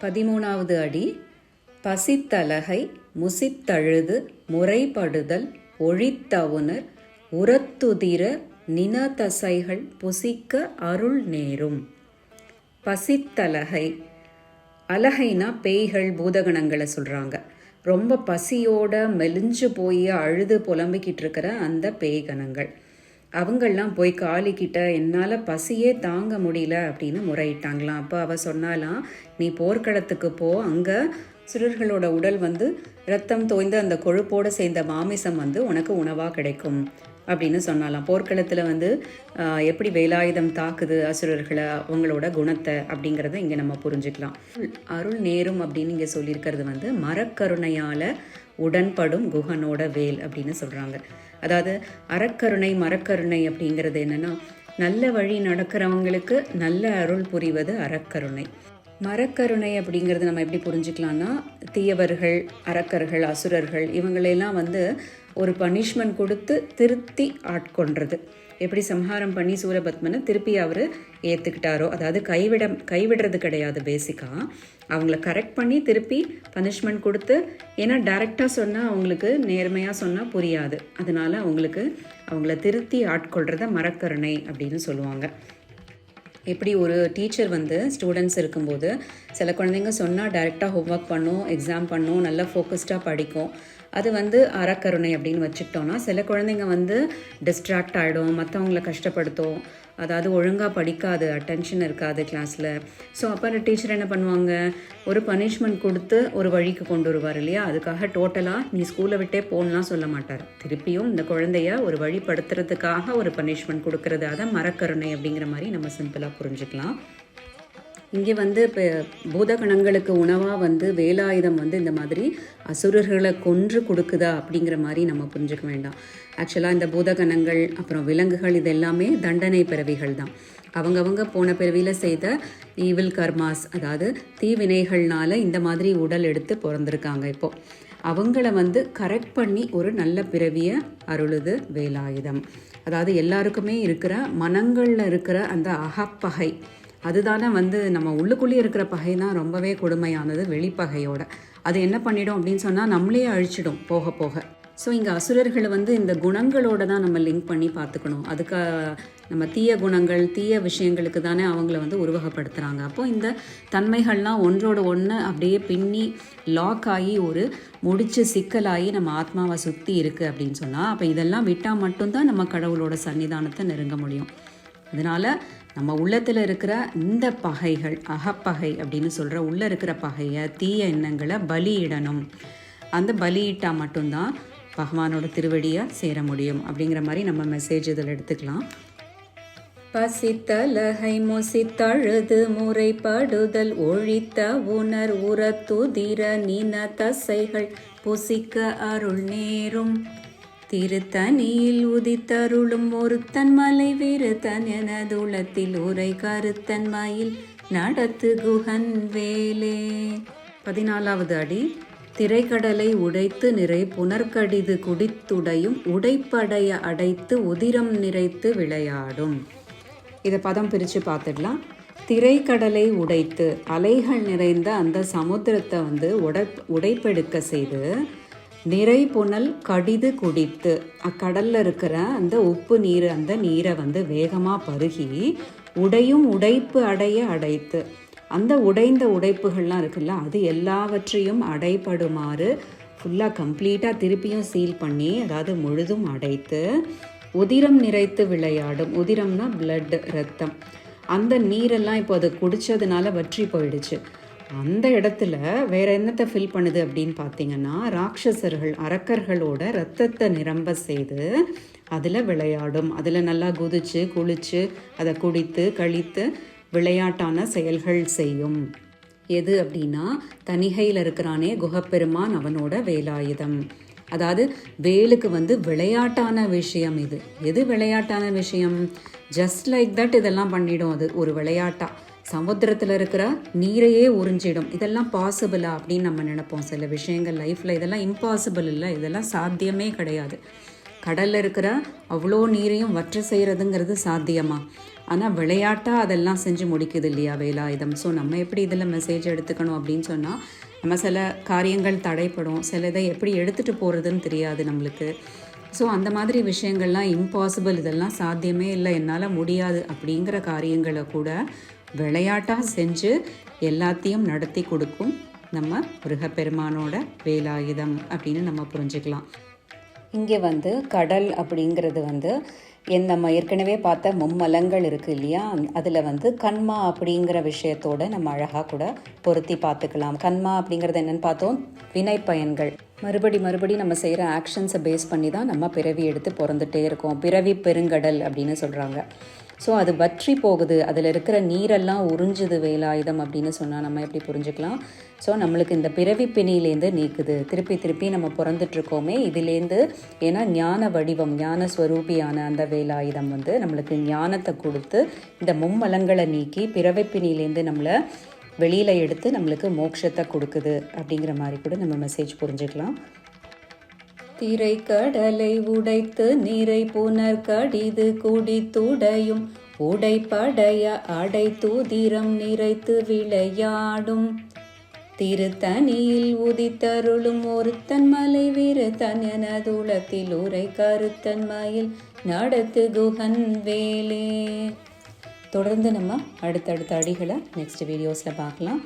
13வது அடி. பசித்தலகை முசித்தழுது முறைப்படுதல் ஒழித்தவுணர் உரத்துதிர நினதசைகள் புசிக்க அருள் நேரும். பசித்தலகை, அலகைனா பேய்கள் பூதகணங்களை சொல்கிறாங்க. ரொம்ப பசியோட மெலிஞ்சு போய் அழுது புலம்பிக்கிட்டு இருக்கிற அந்த பேய்கணங்கள். அவங்கெல்லாம் போய் காளிக்கிட்ட என்னால் பசியே தாங்க முடியல அப்படின்னு முறையிட்டாங்களாம். அப்போ அவள் சொன்னாலாம், நீ போர்க்களத்துக்கு போ, அங்கே சுரர்களோட உடல் ரத்தம் தோய்ந்த அந்த கொழுப்போடு சேர்ந்த மாமிசம் உனக்கு உணவாக கிடைக்கும் அப்படின்னு சொன்னாலாம். போர்க்களத்தில் எப்படி வேலாயுதம் தாக்குது அசுரர்களை, அவங்களோட குணத்தை அப்படிங்கிறத இங்கே நம்ம புரிஞ்சுக்கலாம். அருள் நேரும் அப்படின்னு இங்கே சொல்லியிருக்கிறது மரக்கருணையால் உடன்படும் குகனோட வேல் அப்படின்னு சொல்கிறாங்க. அதாவது அறக்கருணை மரக்கருணை அப்படிங்கிறது என்னென்னா, நல்ல வழி நடக்கிறவங்களுக்கு நல்ல அருள் புரிவது அறக்கருணை. மரக்கருணை அப்படிங்கிறது நம்ம எப்படி புரிஞ்சுக்கலாம்னா, தீயவர்கள், அரக்கர்கள், அசுரர்கள் இவங்களையெல்லாம் ஒரு பனிஷ்மெண்ட் கொடுத்து திருத்தி ஆட்கொன்றது. எப்படி சம்ஹாரம் பண்ணி சூரபத்மனை திருப்பி அவர் ஏற்றுக்கிட்டாரோ, அதாவது கைவிடுறது கிடையாது. பேசிக்காக அவங்கள கரெக்ட் பண்ணி திருப்பி பனிஷ்மெண்ட் கொடுத்து, ஏன்னா டைரெக்டாக சொன்னால் அவங்களுக்கு நேர்மையாக சொன்னால் புரியாது, அதனால் அவங்கள திருத்தி ஆட்கொள்கிறத மரக்கருணை அப்படின்னு சொல்லுவாங்க. எப்படி ஒரு டீச்சர் ஸ்டூடெண்ட்ஸ் இருக்கும்போது சில குழந்தைங்க சொன்னால் டைரெக்டாக ஹோம்ஒர்க் பண்ணும், எக்ஸாம் பண்ணும், நல்லா ஃபோக்கஸ்டாக படிக்கும். அது அறக்கருணை அப்படின்னு வச்சுக்கிட்டோன்னா, சில குழந்தைங்க டிஸ்ட்ராக்ட் ஆகிடும், மற்றவங்கள கஷ்டப்படுத்தும், அதாவது ஒழுங்காக படிக்காது, அட்டென்ஷன் இருக்காது கிளாஸில். ஸோ அப்போ டீச்சர் என்ன பண்ணுவாங்க, ஒரு பனிஷ்மெண்ட் கொடுத்து ஒரு வழிக்கு கொண்டு வருவார் இல்லையா. அதுக்காக டோட்டலாக நீ ஸ்கூலை விட்டே போகணும்லாம் சொல்ல மாட்டார். திருப்பியும் இந்த குழந்தைய ஒரு வழிப்படுத்துறதுக்காக ஒரு பனிஷ்மெண்ட் கொடுக்கறது, அதை மரக்கருணை அப்படிங்கிற மாதிரி நம்ம சிம்பிளாக புரிஞ்சுக்கலாம். இங்கே இப்போ பூதகணங்களுக்கு உணவாக வேலாயுதம் இந்த மாதிரி அசுரர்களை கொன்று கொடுக்குதா அப்படிங்கிற மாதிரி நம்ம புரிஞ்சுக்க வேண்டாம். ஆக்சுவலாக இந்த பூதகணங்கள் அப்புறம் விலங்குகள் இது எல்லாமே தண்டனை பிறவிகள் தான். அவங்கவங்க போன பிறவியில் செய்த ஈவில் கர்மாஸ், அதாவது தீவினைகள்னால இந்த மாதிரி உடல் எடுத்து பிறந்திருக்காங்க. இப்போது அவங்கள கரெக்ட் பண்ணி ஒரு நல்ல பிறவியை அருளுது வேலாயுதம். அதாவது எல்லாருக்குமே இருக்கிற மனங்களில் இருக்கிற அந்த அகப்பகை, அதுதானே நம்ம உள்ளுக்குள்ளேயே இருக்கிற பகை தான் ரொம்பவே கொடுமையானது வெளிப்பகையோட. அது என்ன பண்ணிடும் அப்படின்னு சொன்னால் நம்மளே அழிச்சிடும் போக போக. ஸோ இங்கே அசுரர்களை இந்த குணங்களோட தான் நம்ம லிங்க் பண்ணி பார்த்துக்கணும். அதுக்கு நம்ம தீய குணங்கள், தீய விஷயங்களுக்கு தானே அவங்கள உருவகப்படுத்துகிறாங்க. அப்போது இந்த தன்மைகள்லாம் ஒன்றோட ஒன்று அப்படியே பின்னி லாக் ஆகி ஒரு முடிச்சு சிக்கலாகி நம்ம ஆத்மாவை சுற்றி இருக்குது அப்படின்னு சொன்னால், அப்போ இதெல்லாம் விட்டால் மட்டும்தான் நம்ம கடவுளோட சன்னிதானத்தை நெருங்க முடியும். அதனால் நம்ம உள்ளத்தில் இருக்கிற இந்த பகைகள், அகப்பகை அப்படின்னு சொல்கிற உள்ளே இருக்கிற பகையை, தீய எண்ணங்களை பலியிடணும். அந்த பலியிட்டால் மட்டும்தான் பகவானோட திருவடியாக சேர முடியும் அப்படிங்கிற மாதிரி நம்ம மெசேஜ் இதில் எடுத்துக்கலாம். பசித்தலகை முசித்தழுது முறைப்படுதல் ஒழித்த உணர் உரத்துதிர நினதசைகள் புசிக்க அருள் நேரும். திருத்தனியில் உதித்தருளும் ஒருத்தன் மலை விருத்தன் எனதுளத்தில் உரை கருத்தன் மயில் நடத்து குகன் வேலே. 14வது அடி. திரைக்கடலை உடைத்து நிறை புனர்கடிது குடித்துடையும் உடைப்படைய அடைத்து உதிரம் நிறைத்து விளையாடும். இதை பதம் பிரித்து பார்த்துடலாம். திரைக்கடலை உடைத்து, அலைகள் நிறைந்த அந்த சமுத்திரத்தை உடைப்பெடுக்க செய்து, நிறை புனல் கடிது குடித்து, அக்கடலில் இருக்கிற அந்த உப்பு நீர், அந்த நீரை வேகமாக பருகி உடைப்பு அடைய அடைத்து, அந்த உடைந்த உடைப்புகள்லாம் இருக்குல்ல, அது எல்லாவற்றையும் அடைப்படுமாறு ஃபுல்லாக கம்ப்ளீட்டாக திருப்பியும் சீல் பண்ணி, அதாவது முழுதும் அடைத்து உதிரம் நிறைத்து விளையாடும். உதிரம்னா பிளட், ரத்தம். அந்த நீரெல்லாம் இப்போ அது குடித்ததுனால வற்றி போயிடுச்சு. அந்த இடத்துல வேற என்னத்தை ஃபில் பண்ணுது அப்படின்னு பார்த்தீங்கன்னா, ராட்சசர்கள், அரக்கர்களோட ரத்தத்தை நிரம்ப செய்து அதில் விளையாடும். அதில் நல்லா குதிச்சு குளிச்சு அதை குடித்து கழித்து விளையாட்டான செயல்கள் செய்யும். எது அப்படின்னா, தணிகையில் இருக்கிறானே குகப்பெருமான், அவனோட வேலாயுதம். அதாவது வேலுக்கு விளையாட்டான விஷயம் இது. எது விளையாட்டான விஷயம்? ஜஸ்ட் லைக் தட் இதெல்லாம் பண்ணிடும். அது ஒரு விளையாட்டா சமுத்திரத்தில் இருக்கிற நீரையே உறிஞ்சிடும். இதெல்லாம் பாசிபிளா அப்படின்னு நம்ம நினைப்போம். சில விஷயங்கள் லைஃப்பில் இதெல்லாம் இம்பாசிபிள் இல்லை, இதெல்லாம் சாத்தியமே கிடையாது. கடலில் இருக்கிற அவ்வளோ நீரையும் வற்ற செய்கிறதுங்கிறது சாத்தியமா? ஆனால் விளையாட்டாக அதெல்லாம் செஞ்சு முடிக்குது இல்லையா வேலாயுதம். ஸோ நம்ம எப்படி இதில் மெசேஜ் எடுத்துக்கணும் அப்படின்னு சொன்னால், நம்ம சில காரியங்கள் தடைப்படும், சில இதை எப்படி எடுத்துகிட்டு போகிறதுன்னு தெரியாது நம்மளுக்கு. ஸோ அந்த மாதிரி விஷயங்கள்லாம் இம்பாசிபிள், இதெல்லாம் சாத்தியமே இல்லை, என்னால் முடியாது அப்படிங்கிற காரியங்களை கூட விளையாட்டாக செஞ்சு எல்லாத்தையும் நடத்தி கொடுக்கும் நம்ம முருகப்பெருமானோட வேலாயுதம் அப்படின்னு நம்ம புரிஞ்சுக்கலாம். இங்கே கடல் அப்படிங்கிறது நம்ம ஏற்கனவே பார்த்த மும்மலங்கள் இருக்குது இல்லையா, அதில் கண்மா அப்படிங்கிற விஷயத்தோடு நம்ம அழகாக கூட பொருத்தி பார்த்துக்கலாம். கண்மா அப்படிங்கிறது என்னென்னு பார்த்தோம், வினை பயன்கள். மறுபடி நம்ம செய்கிற ஆக்ஷன்ஸை பேஸ் பண்ணி தான் நம்ம பிறவி எடுத்து பிறந்துட்டே இருக்கோம். பிறவி பெருங்கடல் அப்படின்னு சொல்கிறாங்க. ஸோ அது வற்றி போகுது, அதில் இருக்கிற நீரெல்லாம் உறிஞ்சுது வேலாயுதம் அப்படின்னு சொன்னால் நம்ம எப்படி புரிஞ்சுக்கலாம். ஸோ நம்மளுக்கு இந்த பிறவி பிணியிலேருந்து நீக்குது. திருப்பி நம்ம பிறந்துட்டுருக்கோமே இதிலேருந்து. ஏன்னா ஞான வடிவம், ஞான ஸ்வரூபியான அந்த வேலாயுதம் நம்மளுக்கு ஞானத்தை கொடுத்து இந்த மும்மலங்களை நீக்கி பிறவி பிணியிலேருந்து நம்மளை வெளியில் எடுத்து நம்மளுக்கு மோட்சத்தை கொடுக்குது அப்படிங்கிற மாதிரி கூட நம்ம மெசேஜ் புரிஞ்சுக்கலாம். திரை கடலை உடைத்து நீரை புனர் கடிது குடித்துடையும் உடைப்படைய அடை தூதிரம் நிறைத்து விளையாடும் திருத்தனியில் உதித்தருளும் ஒருத்தன் மலை வீரத்தன் எனதுளத்தில் உரை கருத்தன் மயில் நடத்து குகன் வேலே. தொடர்ந்து நம்ம அடுத்தடுத்த அடிகளை நெக்ஸ்ட் வீடியோஸில் பார்க்கலாம்.